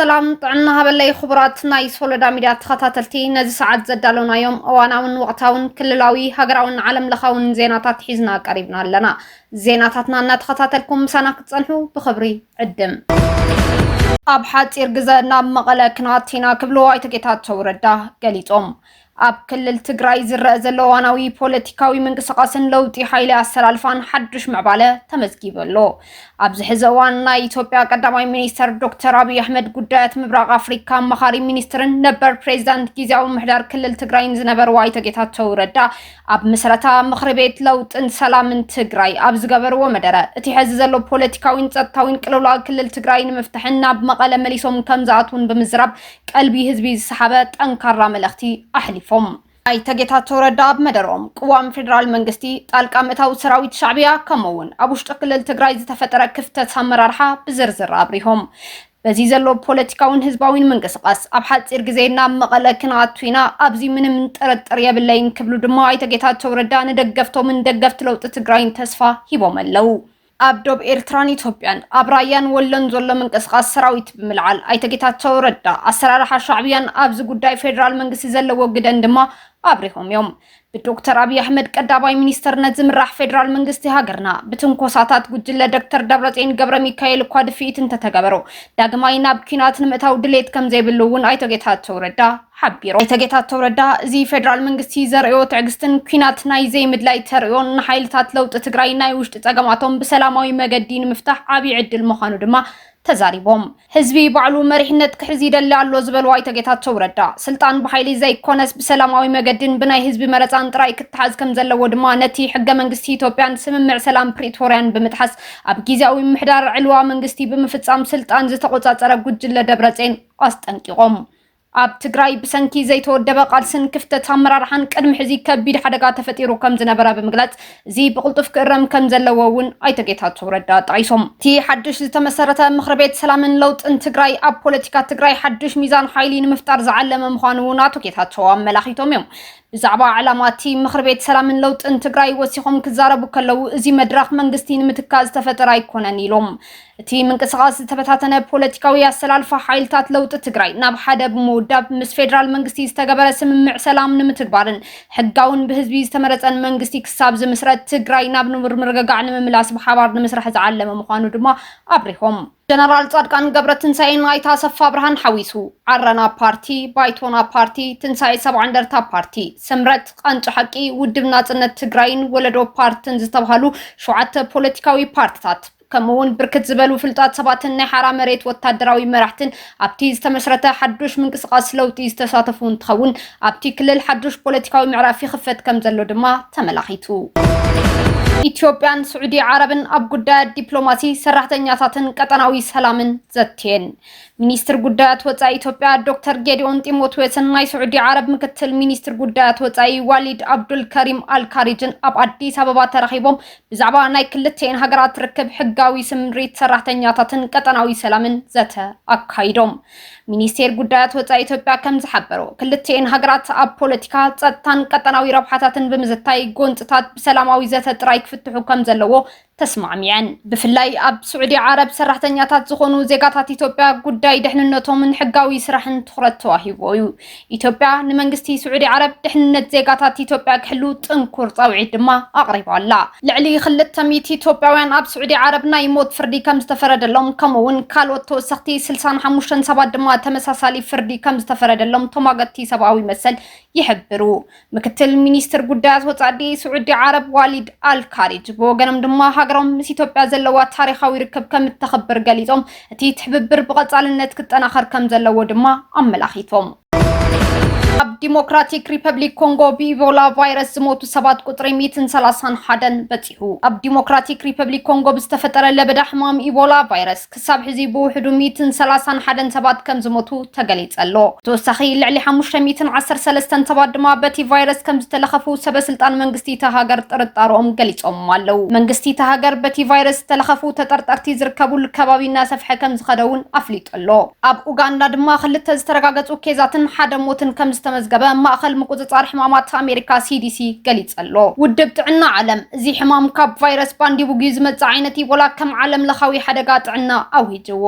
سلام طعنا هبلي خبرات ناي سولدا ميديا تخاتلتي نزي ساعات زدالونا يوم اواناون وقتاون كللاوي هاقراون عالم لخاون زيناتات حيزنا قريبنا لنا زيناتاتنا نتخاتلكم سانا كتصنحو بخبري عدم ابحات يرقزا ناب مقالا كناتينا كبلو ايتاكيتات توردا قليتهم اب كلل تግራይ ዝረአ ዘሎ ዋናዊ ፖለቲካዊ መንቀሳቀስን ለውጢ ኃይል አሰላልፋን ሐድሽ ማዕባለ ተመዝጊበሎ ኣብዚ ሕዘዋን ናይ ኢትዮጵያ ቀዳማይ ሚኒስተር ዶክተር አብይ አህመድ ጉዳያት ምብራቅ አፍሪካ መኻሪ ሚኒስትርን ነበር ፕሬዝዳንት ጊዜያዊ ምሕዳር ክልል ትግራይን ዝነበሩ አይተጌታቸው ረዳ ኣብ መስረታ ምክር ቤት ለውጥን ሰላምን ትግራይ ኣብ ዝገበርዎ መደረ እቲ ሕዚ ዘሎ ፖለቲካዊን ጸጥታዊን ቅልውላው ክልል ትግራይን መፍትሕና በመቀለ መሊሶም ከምዛቱን በመዝራብ ቀልቢ ህዝቢ ዝሰሓበ ጠንካራ መልእኽቲ አሕሊ أي تجتاتو ردا بمدروم قوام فدرال منغستي طالقا متاو سراويت شعبيا كمون ابو شتقلل تግራይ ዝተፈጠረ ክፍተት አመራርሓ ብዝርዝር አብሪሆም በዚህ ዘሎ ፖለቲካውን ህዝባዊን መንቀሳቀስ ኣብ ሓፂር ግዜና መቀለ ክናቱና ኣብዚ ምንም ጥርጥር የብለይን ክብሉ ድማ አይ ተጌታቸው ረዳ ንደገፍቶምን ደገፍት ለውጥ ትግራይን ተስፋ ሂቦመለው አብዶብ ኤርትራን ኢትዮጵያን አብራያን ወለን ዘሎ መንቀሳቀስ ሰራዊት ብምልዓል አይ ተጌታቸው ረዳ አሰራርሓ ሻዕቢያን ኣብዚ ጉዳይ ፌደራል መንግስቲ ዘለዎ ግደን ድማ አብሪሆም ዮም በዶክተር አብይ አህመድ ቀዳማይ ሚኒስተርነት ዝምራሕ ፌደራል መንግስቲ ሃገርና ብትንኮሳታት ጉጅለ ዶክተር ደብረጽዮን ገብረ ሚካኤል ኳድፊት እንተተገበሮ ዳግማይ ናብ ኩናት ንምእታው ድሌት ከም ዘይብሉውን አይ ተጌታቸው ረዳ ሓቢሮ አይ ተጌታቸው ረዳ እዚ ፌደራል መንግስቲ ዘርእዮ ትዕግስትን ኩናት ናይ ዘይምድላይ ተርእዮን ሓይልታት ለውጥ ትግራይ ናይ ውሽጢ ጸገማቶም በሰላማዊ መገዲ ንምፍታሕ ዓቢ ዕድል ምዃኑ ድማ ተዛሪቦም ህዝቢ ባዕሉ መሪሕነት ክሕዝ ይደሊ ኣሎ ዝበሉ አይ ተጌታቸው ረዳ ስልጣን በኃይሊ ዘይኮነስ በሰላማዊ መገድን ብናይ ህዝቢ መረፃን ጥራይ ክትሓዝ ከም ዘለዎ ድማ ነቲ ሕገ መንግስቲ ኢትዮጵያን ስምምዕ ሰላም ፕሪቶሪያን ብምትሓስ ኣብ ጊዜያዊ ምሕዳር ዕልዋ መንግስቲ ብምፍጻም ስልጣን ዝተቆጻጸረ ጉጅለ ደብረጽዮን አስጠንቂቆም ኣብ ትግራይ ብሰንኪ ዘይተወደበ ቃልስን ክፍተት አመራርሓን ቅድሚ ሕዚ ከቢድ ሓደጋ ተፈጢሩ ከም ዝነበረ ብምግላጽ እዚ ብቁልጡፍ ክእረም ከም ዘለዎውን አይ ተጌታቸው ረዳ ጣይሶም እቲ ሓድሽ ዝተመሰረተ ምክር ቤት ሰላምን ለውጥን ትግራይ ኣብ ፖለቲካ ትግራይ ሓድሽ ሚዛን ኃይሊ ንምፍጣር ዝዓለመ ምዃኑ አቶ ጌታቸው አመላኺቶም እዮም ብዛዕባ ዓላማቲ ምክር ቤት ሰላምን ለውጥን ትግራይ ወሲኾም ክዛረቡ ከለው እዚ መድረኽ መንግስቲ ንምትካዝ ተፈጠረ አይኮነን ኢሎም እቲ መንቀሳቀስ ተበታተነ ፖለቲካዊ አሰላልፋ ኃይልታት ለውጥ ትግራይ ናብ ሓደ ብምውዳብ ምስ ፌደራል መንግስቲ ዝተገበረ ስምምዕ ሰላም ንምትግባርን ሕጋውን ብህዝቢ ዝተመረፀን መንግስቲ ክሳብ ዝምስረት ትግራይ ናብ ንምርግጋዕ ንምምላስ ብሓባር ንምስራሕ ዝዓለመ ምዃኑ ድማ አብሪሆም ጀነራል ጻድቃን ገብረትንሳኤን አይታ ሰፋ ብርሃን ሓዊሱ ዓረና ፓርቲ ባይቶና ፓርቲ ትንሳኤ ሰብዓ እንደርታ ፓርቲ ስምረት ቃንጭ ሓቂ ውድብ ናጽነት ትግራይን ወለዶ ፓርቲን ዝተባሃሉ ሸውዓተ ፖለቲካዊ ፓርቲታት ከምውን ብርክት ዝበሉ ፍልጣት ሰባትን ናይ ሓራ መሬት ወታደራዊ መራሕትን ኣብቲ ዝተመስረተ ሓድሽ ምንቅስቃስ ለውጢ ዝተሳተፉ እንትኸውን ኣብቲ ክልል ሓድሽ ፖለቲካዊ ምዕራፍ ይኽፈት ከም ዘሎ ድማ ተመላኺቱ ኢትዮጵያን ሳዑዲ ዓረብን ኣብ ጉዳያት ዲፕሎማሲ ሰራሕተኛታትን ቀጠናዊ ሰላምን ዘትየን ሚኒስትር ጉዳያት ወፃኢ ኢትዮጵያ ዶክተር ጌዲዮን ጢሞቴዎስን ናይ ሳዑዲ ዓረብ ምክትል ሚኒስትር ጉዳያት ወፃኢ ዋሊድ አብዱል ከሪም አልካሪጅን ኣብ አዲስ አበባ ተረኺቦም ብዛዕባ ናይ ክልተን ሃገራት ርክብ ሕጋዊ ስምሪት ሰራሕተኛታትን ቀጠናዊ ሰላምን ዘተ አካይዶም ሚኒስቴር ጉዳያት ወፃኢ ኢትዮጵያ ከም ዝሓበሮ ክልተን ሃገራት ኣብ ፖለቲካ ጸጥታን ቀጠናዊ ረብሓታትን ብምዝታይ ጎንጽታት ብሰላማዊ ዘተ ጥራይ ክፍትሑ ከም ዘለዎ ተስማዕሚያን ብፍላይ ኣብ ሳዑዲ ዓረብ ሰራሕተኛታት ዝኾኑ ዜጋታት ኢትዮጵያ ጉዳይ ድሕንነቶምን ሕጋዊ ስራሕን ትኹረት ተዋሂቦዩ ኢትዮጵያ ንመንግስቲ ሳዑዲ ዓረብ ድሕንነት ዜጋታት ኢትዮጵያ ክሕሉ ጥንኩር ጻውዒት ድማ ኣቕሪባላ ልዕሊ 200 ኢትዮጵያውያን ኣብ ሳዑዲ ዓረብ ናይ ሞት ፍርዲ ከም ዝተፈረደሎም ከምውን ካልኦት ተወሰኽቲ 65 ሰባት ድማ ተመሳሳሊ ፍርዲ ከም ዝተፈረደሎም ተማገቲ ሰብኣዊ መሰል ይሕብሩ ምክትል ሚኒስትር ጉዳያት ወፃኢ ሳዑዲ ዓረብ ዋሊድ አልካሪጅ በወገኖም ድማ ሃገሮም ምስ ኢትዮጵያ ዘለዋ ታሪኻዊ ርክብ ከም ተኸብር ገሊጾም እቲ ትሕብብር ብቐጻልነት ክጠናኸር ከም ዘለዎ ድማ አመላኺቶም ኣብ ዲሞክራቲክ ሪፐብሊክ ኮንጎ በኢቦላ ቫይረስ ዝሞቱ ሰባት ቁጥሪ 131 በፂሑ ኣብ ዲሞክራቲክ ሪፐብሊክ ኮንጎ ዝተፈጠረ ለበዳ ሕማም ኢቦላ ቫይረስ ክሳብ ሕዚ ብውሕዱ 131 ሰባት ከም ዝሞቱ ተገሊጸሎ ተወሳኺ ልዕሊ 513 ሰባት ድማ በቲ ቫይረስ ከም ዝተለኸፉ ሰበስልጣን መንግስቲ ተሃገር ጥርጣሮም ገሊጾም ኣለው መንግስቲ ተሃገር በቲ ቫይረስ ዝተለኸፉ ተጠርጠርቲ ዝርከቡሉ ከባቢና ሰፍሐ ከም ዝኸደውን ኣፍሊጦሎ ኣብ ኡጋንዳ ድማ ክልተ ዝተረጋገጹ ኬዛትን ሓደ ሞትን ከም ዝተመዝገበ ማእከል ምቁፅጻር ሕማማት ኣሜሪካ CDC ገሊጸሎ ውድብ ጥዕና ዓለም እዚ ሕማም ካብ ቫይረስ ባንዲ ቡጊ ዝመጽእ ዓይነት ኢቦላ ከም ዓለም ለኻዊ ሓደጋ ጥዕና ኣውሂጅዎ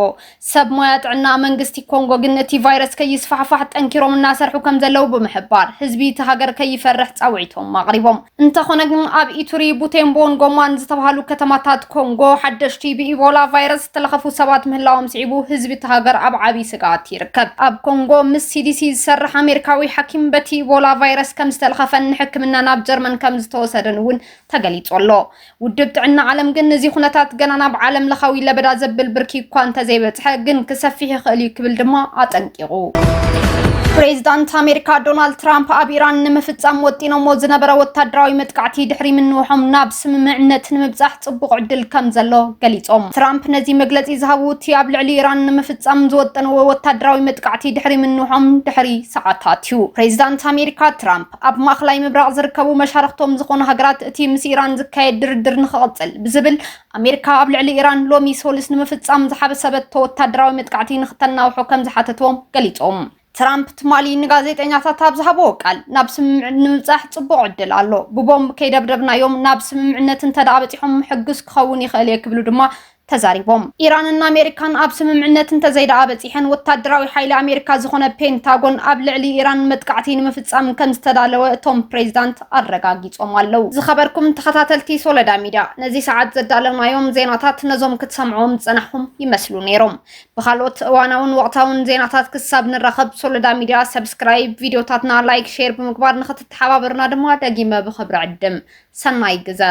ሰብ ሞያ ጥዕና መንግስቲ ኮንጎ ግን እቲ ቫይረስ ከይስፋሕፋሕ ጠንኪሮም እናሰርሑ ከም ዘለው ብምሕባር ህዝቢ እቲ ሃገር ከይፈርሕ ጻውዒቶም ኣቕሪቦም እንተኾነ ግን ኣብ ኢቱሪ ቡቴምቦን ጎማን ዝተባሃሉ ከተማታት ኮንጎ ሓደሽቲ ብኢቦላ ቫይረስ ተለኸፉ ሰባት ምህላዎም ስዒቡ ህዝቢ እቲ ሃገር ኣብ ዓቢ ስጋት ይርከብ ኣብ ኮንጎ ምስ CDC ዝሰርሕ ኣሜሪካዊ ሓኪም በቲ ኢቦላ ቫይረስ ከም ዝተለኸፈን ሕክምና ናብ ጀርመን ከም ዝተወሰደን እውን ተገሊጾሎ ውድብ ጥዕና ዓለም ግን እዚ ኩነታት ገና ናብ ዓለም ለኻዊ ለበዳ ዘብል ብርኪ እኳ እንተዘይበፅሐ ግን ክሰፊሕ ይኽእል እዩ ክብል ድማ ኣጠንቂቑ ፕሬዚዳንት ኣሜሪካ ዶናልድ ትራምፕ ኣብ ኢራን ንምፍጻም ወጢኖሞ ዝነበረ ወታደራዊ መጥቃዕቲ ድሕሪ ምንውሖም ናብ ስምምዕነት ንምብጻሕ ጽቡቕ ዕድል ከም ዘሎ ገሊጾም ትራምፕ ነዚ መግለጺ ዝሃቡ እቲ ኣብ ልዕሊ ኢራን ንምፍጻም ዝወጠነዎ ወታደራዊ መጥቃዕቲ ድሕሪ ምንውሖም ድሕሪ ሰዓታት እዩ ፕሬዚዳንት ኣሜሪካ ትራምፕ ኣብ ማእከላይ ምብራቕ ዝርከቡ መሻርክቶም ዝኾኑ ሃገራት እቲ ምስ ኢራን ዝካየድ ድርድር ንኽቕጽል ብዝብል ኣሜሪካ ኣብ ልዕሊ ኢራን ሎሚ ሶልስ ንምፍጻም ዝሓበሰበቶ ወታደራዊ መጥቃዕቲ ንኽተናውሖ ከም ዝሓተትዎም ገሊጾም ትራምፕ ትማሊ ንጋዜጠኛታት ኣብ ዝሃበዎ ቃል ናብ ስምምዕነት ንምብጻሕ ጽቡቕ ዕድል ኣሎ ብቦምብ ከይደብደብናዮም ናብ ስምምዕነት እንተዳበፂሖም ሕጉስ ክኸውን ይኽእል እዩ ክብሉ ድማ ተዛሪቦም ኢራንና ኣሜሪካን ኣብ ስምምዕነት እንተዘይዳበፂሐን ወታደራዊ ሓይሊ ኣሜሪካ ዝኾነ ፔንታጎን ኣብ ልዕሊ ኢራን መጥቃዕቲ ንምፍጻም ከም ዝተዳለወ እቶም ፕሬዚዳንት ኣረጋጊጾም ኣለው ዝኸበርኩም ተኸታተልቲ ሶለዳ ሚድያ ነዚ ሰዓት ዘዳለናዮም ዜናታት ነዞም ክትሰምዑም ዝጸናሕኩም ይመስሉ ነይሮም ብኻልኦት እዋናውን ወቕታውን ዜናታት ክሳብ ንረኸብ ሶለዳ ሚድያ ሰብስክራይብ ቪድዮታትና ላይክ ሼር ብምግባር ንኽትተሓባበሩና ድማ ደጊመ ብኽብሪ ዕድም ሰናይ ግዜ